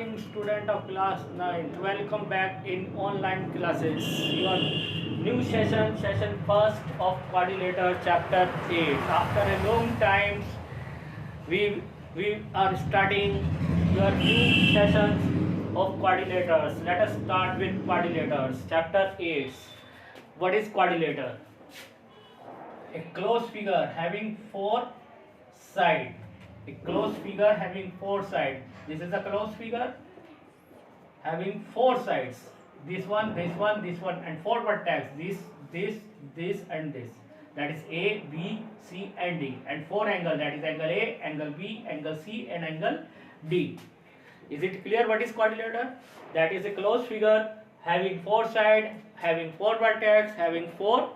morning, student of class 9th. Welcome back in online classes. Your new session first of Quadrilateral chapter 8. After a long time, we are starting your new sessions of quadrilaters. Let us start with quadrilaters. Chapter 8. What is quadrilateral? A closed figure having four sides. A closed figure having four sides. This is a closed figure having four sides. This one, and four vertex. This, and this. That is A, B, C, and D. And four angles. That is angle A, angle B, angle C, and angle D. Is it clear what is quadrilateral? That is a closed figure having four sides, having four vertex, having four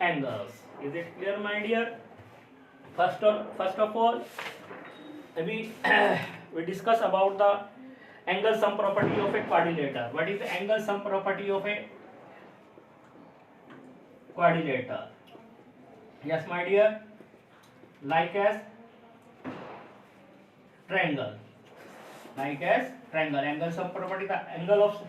angles. Is it clear, my dear? First of all, we discuss about the angle sum property of a quadrilateral. What is the angle sum property of a quadrilateral? Yes, my dear. Like as triangle. Angle sum property. The angle of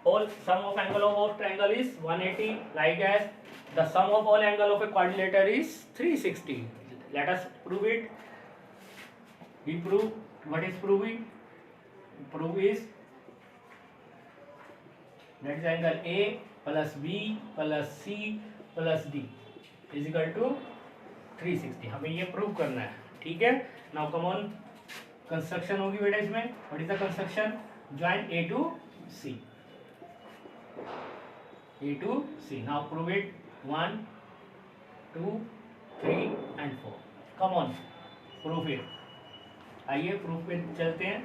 all sum of angle of all triangle is 180. Like as the sum of all angle of a quadrilateral is 360. Let us prove it. We prove. What is proving? Prove is that is angle A plus B plus C plus D is equal to 360. हमें ये prove करना है. ठीक है. Now come on. Construction होगी बेटा इसमें. What is the construction? Join A to C. A to C. Now prove it. 1, 2, 3 and 4. Come on. Prove it. आइए प्रूफ पे चलते हैं.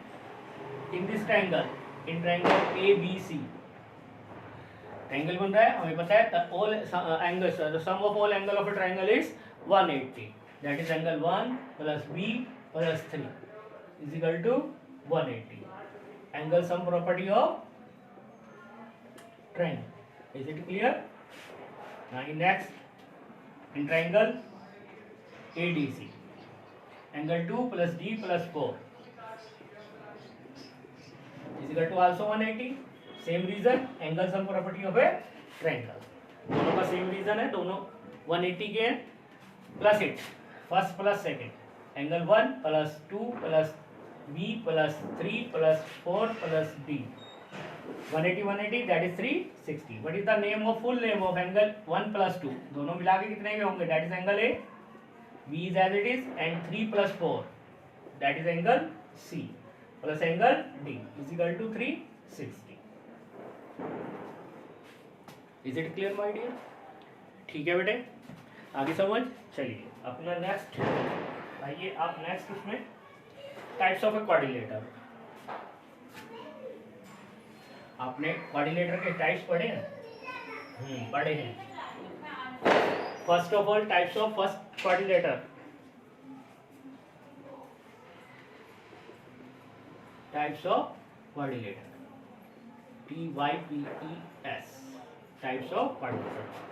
In this triangle, in triangle A B C triangle बन रहा है. हमें पता है all angles, the sum of all angle of a triangle is 180. That is angle 1 plus B plus 3 is equal to 180. Angle sum property of triangle. Is it clear? Now next, in triangle A D C angle 2 plus D plus 4 is equal to also 180. Same reason, angle sum property of a triangle. दोनों का same reason है, दोनों 180 के हैं. Plus it first plus second. Angle 1 plus 2 plus B plus 3 plus 4 plus D. 180 that is 360. What is the name of full name of angle 1 plus 2? दोनों मिला के कितने के होंगे? That is angle A. B is as it is, and 3 plus 4 that is angle C plus angle D is equal to 360. Is it clear my dear? ठीक है बेटे, आगे समझ. चलिए अपना नेक्स्ट आइए आप नेक्स्ट उसमें टाइप्स ऑफ ए क्वाड्रिलेटर. आपने क्वाड्रिलेटर के टाइप्स पढ़े हैं? पढ़े हैं. First of all, types of first quadrilateral. Types of quadrilateral. TYPES. Types of quadrilateral.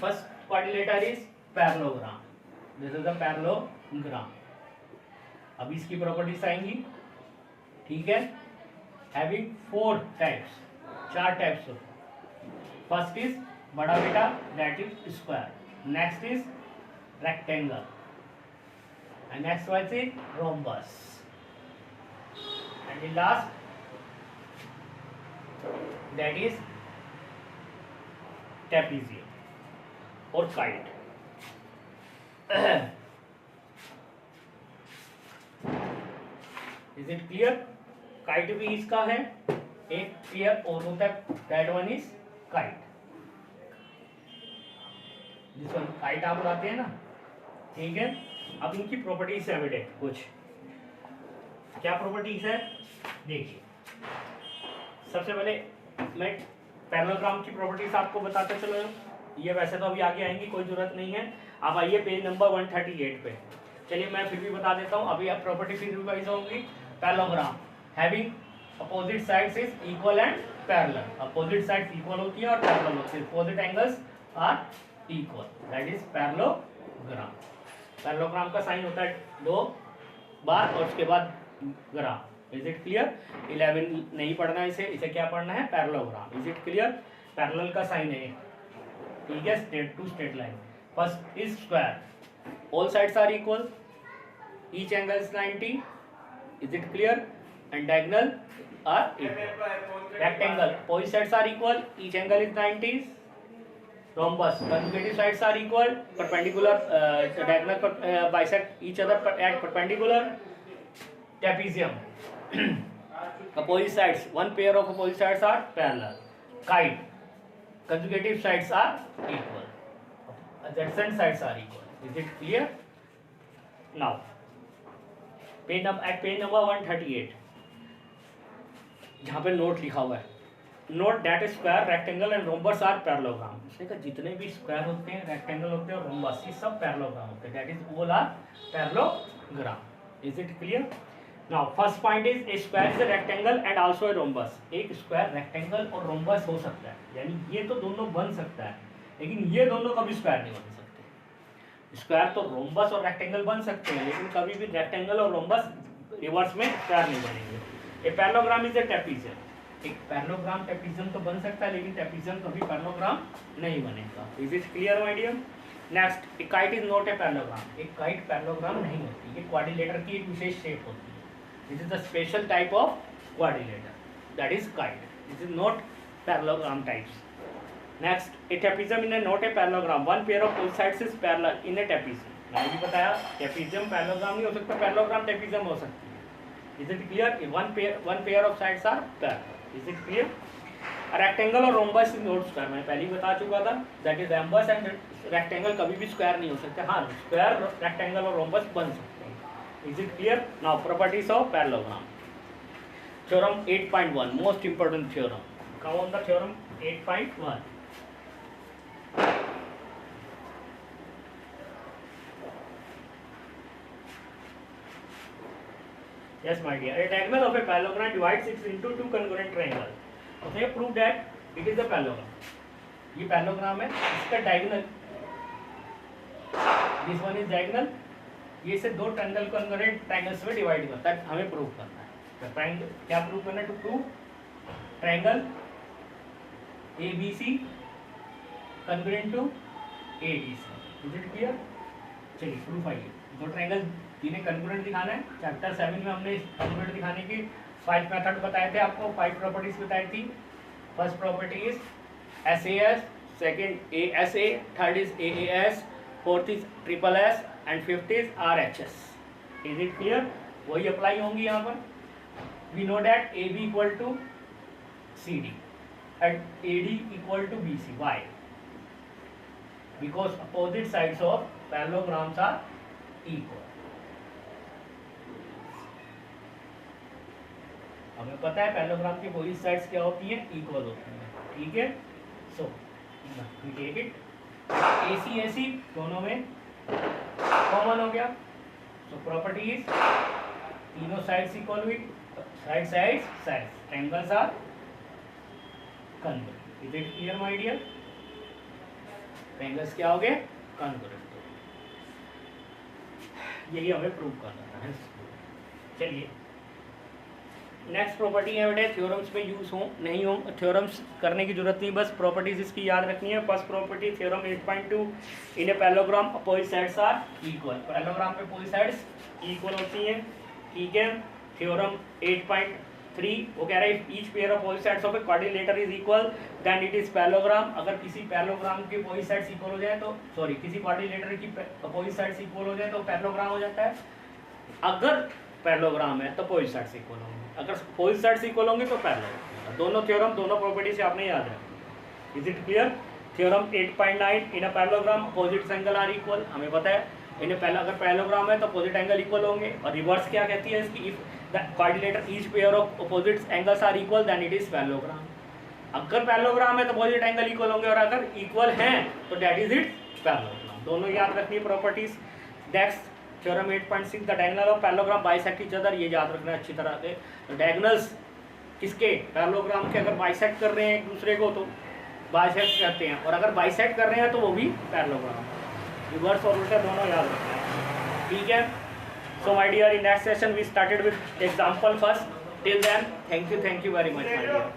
First quadrilateral is parallelogram. This is a parallelogram. अब इसकी प्रॉपर्टीज आएंगी. ठीक है. Having four types. 4 types of. First is बड़ा बेटा, that is square. Next is rectangle, and next one is rhombus, and the last that is trapezium or kite. Is it clear? Kite भी इसका है. एक pair और होता है, that one is kite. जिसको काइट आप उड़ाते हैं ना. ठीक है. अब इनकी प्रॉपर्टीज है बेटे कुछ. क्या प्रॉपर्टीज है देखिए. सबसे पहले मैं पैरेललोग्राम की प्रॉपर्टीज आपको बताते चलो. ये वैसे तो अभी आगे आएंगी, कोई जरूरत नहीं है. आप आइए पेज नंबर 138 पे. चलिए मैं फिर भी बता देता हूँ. अभी आप प्रॉपर्टी फिर रिवाइज होंगी. Parallelogram having opposite sides is equal and parallel. Opposite sides equal होती है और पैरेलल होती है. Opposite angles are equal. That is parallelogram. Parallelogram का साइन होता है 2 बार और उसके बाद ग्राम. Is it clear? 11 नहीं पढ़ना इसे, इसे क्या पढ़ना है? Parallelogram. Is it clear? Parallel का साइन है, ठीक है, straight to straight line. First is square, all sides are equal, each angle is 90, is it clear? And diagonal are equal. Rectangle, all sides are equal, each angle is 90। Rhombus, conjugative sides are equal, perpendicular, diagonal bisect each other at perpendicular. Trapezium, opposite sides, one pair of opposite sides are parallel. Kite, conjugative sides are equal, adjacent sides are equal. Is it clear? Now, at page number 138, जहाँ पे note लिखा हुआ है, note that square, rectangle and rhombus are parallelogram. इसने कहा जितने भी square होते हैं, रेक्टेंगल होते हैं और रोम्बस, ये सब पैरेललोग्राम होते हैं, that is all are parallelogram. Is it clear? Now first point is a square is a rectangle and also a rhombus. एक स्क्वायर रेक्टेंगल और रोम्बस हो सकता है, यानी ये तो दोनों बन सकता है, लेकिन ये दोनों कभी स्क्वायर नहीं बन सकते। स्क्वायर तो रोम्बस और रेक्टेंगल बन सकते हैं, लेकिन कभी भी रेक्टेंगल और रोम्बस रिवर्स में स्क्वायर नहीं बनेंगे। A parallelogram is a trapezium. एक पैरेललोग्राम ट्रेपेजियम तो बन सकता है, लेकिन ट्रेपेजियम कभी पैरेललोग्राम नहीं बनेगा। Is it clear my dear? Next, a kite is not a parallelogram. एक काइट पैरेललोग्राम नहीं होती, ये क्वाड्रिलेटर की एक विशेष शेप होती है। This is the special type of quadrilateral, that is kite. This is not parallelogram types. Next, A trapezium in A not a parallelogram, one pair of both sides is parallel in A trapezium. मैंने भी बताया trapezium parallelogram नहीं हो सकता, parallelogram trapezium हो सकती है। Is it clear? One pair of sides are parallel. Is it clear? Rectangle और रोम्बस इज नॉट स्क्वायर, मैं पहले ही बता चुका था, that is rhombus and rectangle कभी भी स्क्वायर नहीं हो सकते। हाँ, स्क्वायर, रेक्टेंगल और रोम्बस बन सकते हैं। Is it clear? Now properties of parallelogram. Theorem 8.1, most important theorem. Come on the theorem 8.1। Yes, my dear. A diagonal of a parallelogram divides it into two congruent triangles. Okay, prove that it is a parallelogram. ये parallelogram है, इसका diagonal, this one is diagonal, ये से दो triangle congruent triangles में divide करता है, हमें प्रूव करना है। ट्रायंगल क्या प्रूव करना है? To prove triangle ABC congruent to ADC। इज इट क्लियर? चलिए प्रूफ आइए। दो ट्रायंगल जिन्हें कॉन्ग्रुएंट दिखाना है, चैप्टर 7 में हमने कॉन्ग्रुएंट दिखाने की 5 मेथड बताए थे आपको, 5 प्रॉपर्टीज बताई थी। First property is SAS, second ASA, third is AAS, fourth is SSS and fifth is RHS। Is it clear? वही अप्लाई होंगी यहाँ पर। We know that AB equal to CD and AD equal to BC। Why? Because opposite sides of parallelograms are equal. हमें पता है parallelogram की opposite sides क्या होती है? इक्वल होती है, ठीक है। So we take it, AC दोनों में कॉमन हो गया। सो प्रॉपर्टी इज तीनों साइड्स इक्वल हुई, sides triangles are congruent. Is it clear my dear? Triangles क्या हो गए? कॉन्ग्रुएंट। यही हमें प्रूव करना है। चलिए नेक्स्ट प्रॉपर्टी है बेटे, थ्योरम्स में यूज हो नहीं हो, थ्योरम्स करने की जरूरत नहीं, बस प्रॉपर्टीज इसकी याद रखनी है। First property theorem 8.2, in a parallelogram opposite sides are equal. Parallelogram पे अपोजिट साइड्स इक्वल होती हैं, ठीक है। थ्योरम 8.3 वो कह रहा है each pair of opposite sides of a quadrilateral is equal then it is parallelogram. अगर किसी पैरेललोग्राम के अपोजिट साइड्स इक्वल हो जाए तो, सॉरी, किसी क्वाड्रिलेटर की अपोजिट साइड्स इक्वल हो जाए तो पैरेललोग्राम हो जाता है। अगर पैरेललोग्राम है तो अपोजिट साइड्स इक्वल होंगे, अगर अपोजिट साइड्स इक्वल होंगे तो पैरेलल। दोनों थ्योरम, दोनों प्रॉपर्टी से आपने याद रखना। Is it clear? Theorem 8.9, in a parallelogram opposite angle are equal. हमें पता है अगर पैरेललोग्राम है तो अपोजिट एंगल इक्वल होंगे। और रिवर्स क्या कहती है इसकी? If the quadrilateral each pair of opposite angles are equal then it is parallelogram. अगर पैरेललोग्राम है तो अपोजिट एंगल इक्वल होंगे, और अगर इक्वल हैं तो दैट इज इट पैरेललोग्राम। दोनों याद रखनी properties. Next theorem 8.6, the diagonal of parallelogram bisect each other. ये याद रखना अच्छी तरह से। डायगोनल्स किसके? पैरेललोग्राम के अगर बाइसेक्ट कर रहे हैं एक दूसरे को तो बाइसेक्ट कहते हैं, और अगर बाइसेक्ट कर रहे हैं तो वो भी पैरेललोग्राम। रिवर्स और उल्टा दोनों याद रखना है, ठीक है। So my dear, in next session we started with example first. Till then, thank you very much, my dear.